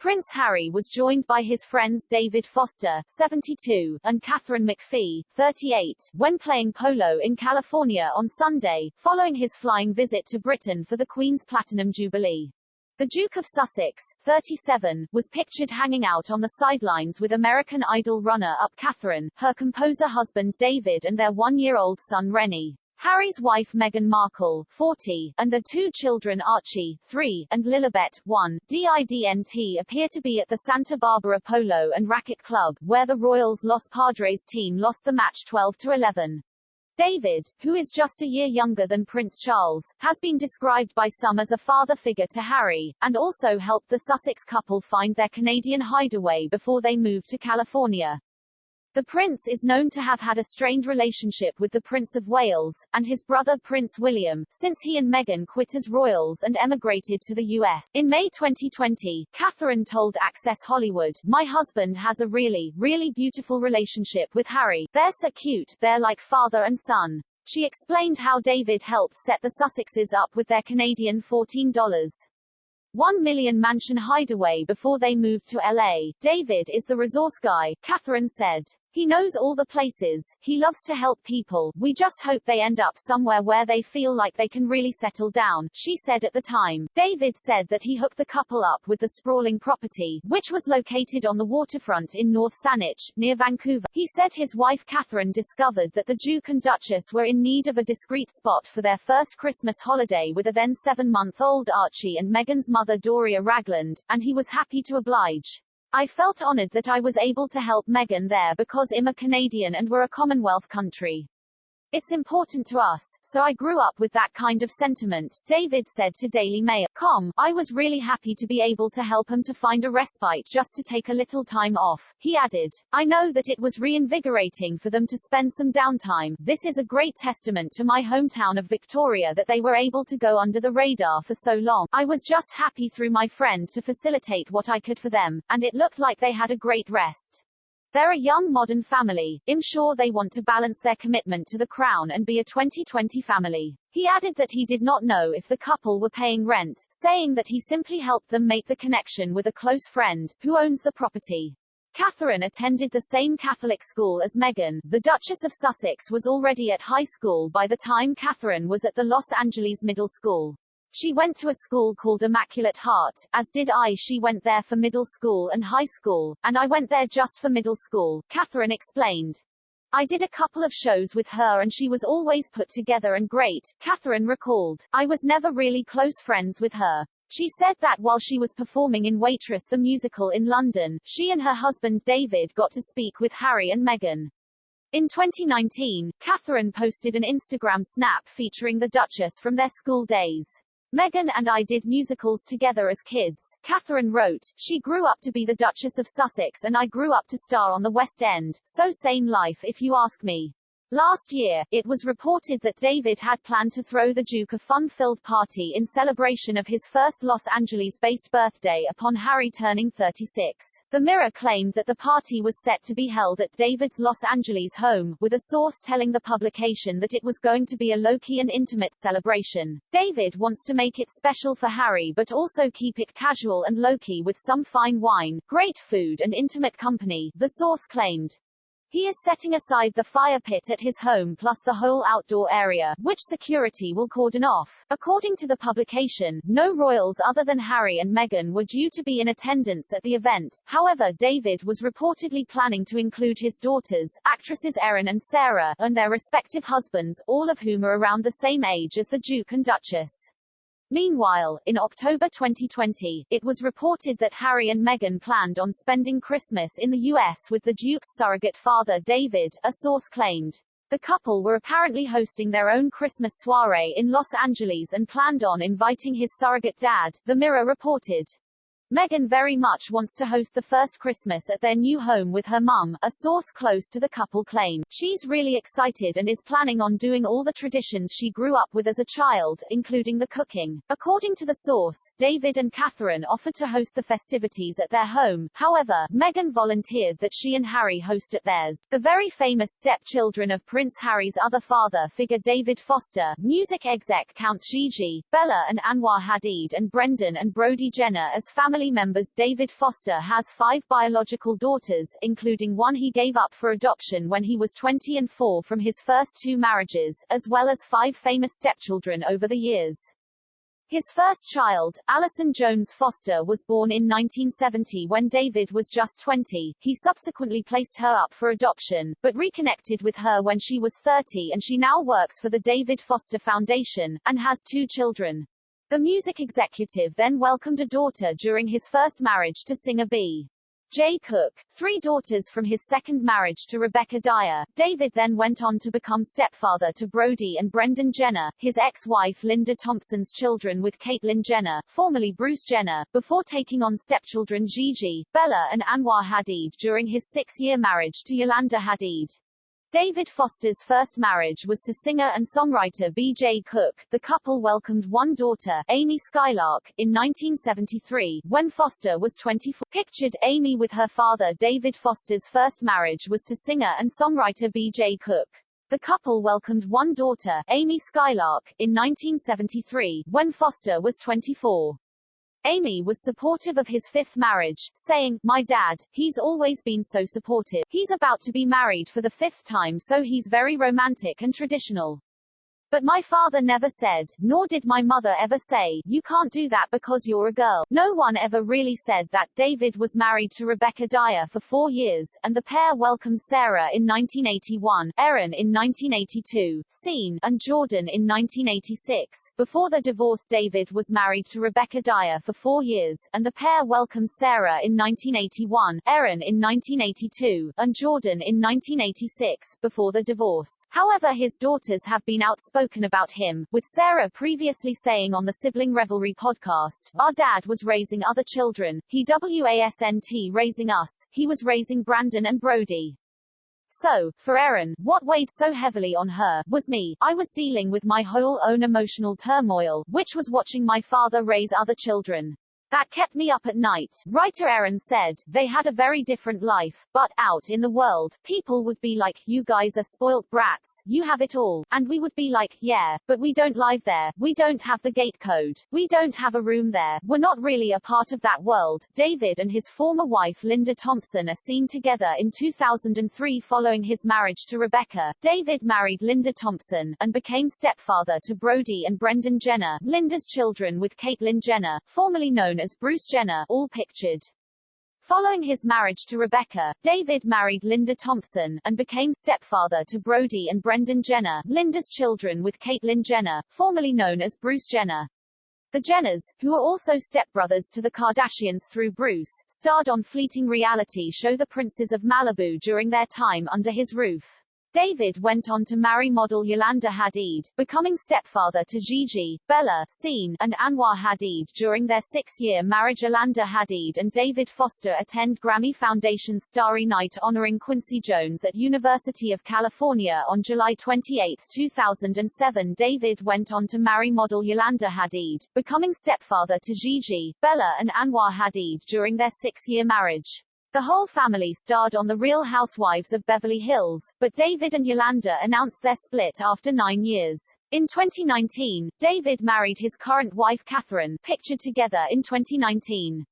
Prince Harry was joined by his friends David Foster, 72, and Katharine McPhee, 38, when playing polo in California on Sunday, following his flying visit to Britain for the Queen's Platinum Jubilee. The Duke of Sussex, 37, was pictured hanging out on the sidelines with American Idol runner-up Katharine, her composer husband David and their one-year-old son Rennie. Harry's wife Meghan Markle, 40, and their two children Archie, 3, and Lilibet, 1, didn't appear to be at the Santa Barbara Polo and Racquet Club, where the Royals' Los Padres team lost the match 12-11. David, who is just a year younger than Prince Charles, has been described by some as a father figure to Harry, and also helped the Sussex couple find their Canadian hideaway before they moved to California. The prince is known to have had a strained relationship with the Prince of Wales, and his brother Prince William, since he and Meghan quit as royals and emigrated to the US. In May 2020, Katharine told Access Hollywood, "My husband has a really, really beautiful relationship with Harry. They're so cute, they're like father and son." She explained how David helped set the Sussexes up with their Canadian $14.1 million mansion hideaway before they moved to LA. "David is the resource guy," Katharine said. "He knows all the places, he loves to help people, we just hope they end up somewhere where they feel like they can really settle down," she said at the time. David said that he hooked the couple up with the sprawling property, which was located on the waterfront in North Saanich, near Vancouver. He said his wife Katharine discovered that the Duke and Duchess were in need of a discreet spot for their first Christmas holiday with a then 7-month-old Archie and Meghan's mother Doria Ragland, and he was happy to oblige. "I felt honored that I was able to help Meghan there because I'm a Canadian and we're a Commonwealth country. It's important to us, so I grew up with that kind of sentiment," David said to Daily Mail. "I was really happy to be able to help him to find a respite just to take a little time off," he added. "I know that it was reinvigorating for them to spend some downtime. This is a great testament to my hometown of Victoria that they were able to go under the radar for so long. I was just happy through my friend to facilitate what I could for them, and it looked like they had a great rest. They're a young modern family. I'm sure they want to balance their commitment to the crown and be a 2020 family." He added that he did not know if the couple were paying rent, saying that he simply helped them make the connection with a close friend, who owns the property. Katharine attended the same Catholic school as Meghan. The Duchess of Sussex was already at high school by the time Katharine was at the Los Angeles Middle School. She went to a school called Immaculate Heart, as did I. She went there for middle school and high school, and I went there just for middle school, Katharine explained. "I did a couple of shows with her and she was always put together and great," Katharine recalled. "I was never really close friends with her." She said that while she was performing in Waitress the musical in London, she and her husband David got to speak with Harry and Meghan. In 2019, Katharine posted an Instagram snap featuring the Duchess from their school days. "Meghan and I did musicals together as kids," Katharine wrote. "She grew up to be the Duchess of Sussex and I grew up to star on the West End, so same life if you ask me." Last year, it was reported that David had planned to throw the Duke a fun-filled party in celebration of his first Los Angeles-based birthday upon Harry turning 36. The Mirror claimed that the party was set to be held at David's Los Angeles home, with a source telling the publication that it was going to be a low-key and intimate celebration. David wants to make it special for Harry but also keep it casual and low-key with some fine wine, great food and intimate company, the source claimed. He is setting aside the fire pit at his home plus the whole outdoor area, which security will cordon off. According to the publication, no royals other than Harry and Meghan were due to be in attendance at the event. However, David was reportedly planning to include his daughters, actresses Erin and Sarah, and their respective husbands, all of whom are around the same age as the Duke and Duchess. Meanwhile, in October 2020, it was reported that Harry and Meghan planned on spending Christmas in the US with the Duke's surrogate father David, a source claimed. The couple were apparently hosting their own Christmas soiree in Los Angeles and planned on inviting his surrogate dad, the Mirror reported. Meghan very much wants to host the first Christmas at their new home with her mum, a source close to the couple claimed. She's really excited and is planning on doing all the traditions she grew up with as a child, including the cooking. According to the source, David and Katharine offered to host the festivities at their home. However, Meghan volunteered that she and Harry host at theirs. The very famous stepchildren of Prince Harry's other father figure David Foster, music exec counts Gigi, Bella and Anwar Hadid and Brendan and Brody Jenner as family family members. David Foster has 5 biological daughters, including one he gave up for adoption when he was 20 and 4 from his first 2 marriages, as well as 5 famous stepchildren over the years. His first child, Alison Jones Foster, was born in 1970 when David was just 20. He subsequently placed her up for adoption, but reconnected with her when she was 30, and she now works for the David Foster Foundation, and has 2 children. The music executive then welcomed a daughter during his first marriage to singer B.J. Cook. 3 daughters from his second marriage to Rebecca Dyer. David then went on to become stepfather to Brody and Brendan Jenner, his ex-wife Linda Thompson's children, with Caitlyn Jenner, formerly Bruce Jenner, before taking on stepchildren Gigi, Bella and Anwar Hadid during his 6-year marriage to Yolanda Hadid. David Foster's first marriage was to singer and songwriter B.J. Cook. The couple welcomed one daughter, Amy Skylark, in 1973, when Foster was 24. Pictured Amy with her father. David Foster's first marriage was to singer and songwriter B.J. Cook. The couple welcomed one daughter, Amy Skylark, in 1973, when Foster was 24. Amy was supportive of his 5th marriage, saying, "My dad, he's always been so supportive. He's about to be married for the 5th time, so he's very romantic and traditional. But my father never said, nor did my mother ever say, you can't do that because you're a girl." No one ever really said that. David was married to Rebecca Dyer for 4 years, and the pair welcomed Sarah in 1981, Erin in 1982, Sean and Jordan in 1986. Before the divorce, David was married to Rebecca Dyer for 4 years, and the pair welcomed Sarah in 1981, Erin in 1982, and Jordan in 1986, before the divorce. However, his daughters have been outspoken about him, with Sarah previously saying on the Sibling Revelry podcast, "Our dad was raising other children, he wasn't raising us, he was raising Brandon and Brody." So, for Erin, what weighed so heavily on her was me. I was dealing with my whole own emotional turmoil, which was watching my father raise other children. That kept me up at night. Writer Erin said, "They had a very different life, but out in the world, people would be like, you guys are spoilt brats, you have it all. And we would be like, yeah, but we don't live there, we don't have the gate code, we don't have a room there, we're not really a part of that world." David and his former wife Linda Thompson are seen together in 2003 following his marriage to Rebecca. David married Linda Thompson, and became stepfather to Brody and Brendan Jenner, Linda's children, with Caitlyn Jenner, formerly known as Bruce Jenner, all pictured. Following his marriage to Rebecca, David married Linda Thompson, and became stepfather to Brody and Brendan Jenner, Linda's children, with Caitlyn Jenner, formerly known as Bruce Jenner. The Jenners, who are also stepbrothers to the Kardashians through Bruce, starred on fleeting reality show The Princes of Malibu during their time under his roof. David went on to marry model Yolanda Hadid, becoming stepfather to Gigi, Bella, Sean, and Anwar Hadid during their 6-year marriage. Yolanda Hadid and David Foster attend Grammy Foundation's Starry Night honoring Quincy Jones at University of California on July 28, 2007. David went on to marry model Yolanda Hadid, becoming stepfather to Gigi, Bella, and Anwar Hadid during their 6-year marriage. The whole family starred on The Real Housewives of Beverly Hills, but David and Yolanda announced their split after 9 years. In 2019, David married his current wife Katharine, pictured together in 2019.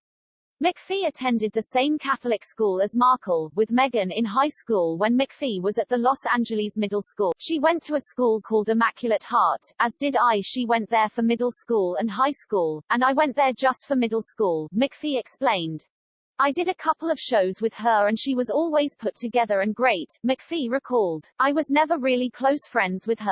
McPhee attended the same Catholic school as Markle, with Meghan in high school when McPhee was at the Los Angeles Middle School. She went to a school called Immaculate Heart, as did I. She went there for middle school and high school, and I went there just for middle school, McPhee explained. "I did a couple of shows with her and she was always put together and great," McPhee recalled. "I was never really close friends with her."